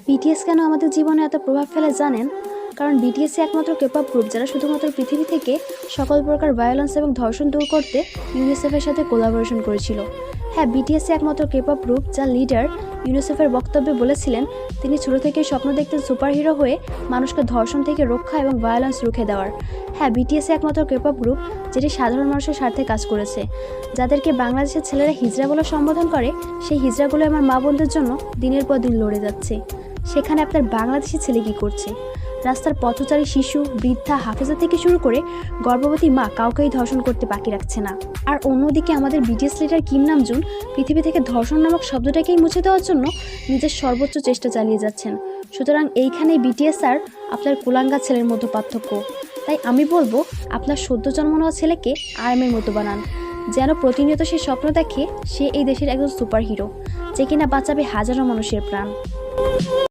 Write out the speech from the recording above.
BTS কেন আমাদের জীবনে এত প্রভাব ফেলে জানেন? কারণ বিটিএসই একমাত্র কেপপ গ্রুপ যারা শুধুমাত্র পৃথিবী থেকে সকল প্রকার ভায়োলেন্স এবং ধর্ষণ দূর করতে ইউনিসেফের সাথে কোলাবোরেশন করেছিল। হ্যাঁ, বিটিএসই একমাত্র কেপপ গ্রুপ যার লিডার ইউনিসেফের বক্তব্যে বলেছিলেন তিনি ছোট থেকেই স্বপ্ন দেখতেন সুপারহিরো হয়ে মানুষকে ধর্ষণ থেকে রক্ষা এবং ভায়োলেন্স রুখে দেওয়ার। হ্যাঁ, বিটিএসই একমাত্র কেপপ গ্রুপ যেটি সাধারণ মানুষের স্বার্থে কাজ করেছে। যাদেরকে বাংলাদেশের ছেলেরা হিজড়া বলে সম্বোধন করে, সেই হিজড়াগুলো আমার মা বোনদের জন্য দিনের পর দিন লড়ে যাচ্ছে। সেখানে আপনার বাংলাদেশি ছেলে কী করছে? রাস্তার পথচারী শিশু, বৃদ্ধা, হাফেজা থেকে শুরু করে গর্ভবতী মা কাউকেই ধর্ষণ করতে বাকি রাখছে না। আর অন্যদিকে আমাদের বিটিএস লিডার কিম নামজুন পৃথিবী থেকে ধর্ষণ নামক শব্দটাকেই মুছে দেওয়ার জন্য নিজের সর্বোচ্চ চেষ্টা চালিয়ে যাচ্ছেন। সুতরাং এইখানেই বিটিএস আর আপনার কুলাঙ্গা ছেলের মতো পার্থক্য। তাই আমি বলবো আপনার সদ্য জন্ম নেওয়া ছেলেকে আর্মির মতো বানান, যেন প্রতিনিয়ত সে স্বপ্ন দেখে সে এই দেশের একজন সুপার হিরো যে কিনা বাঁচাবে হাজারো মানুষের প্রাণ।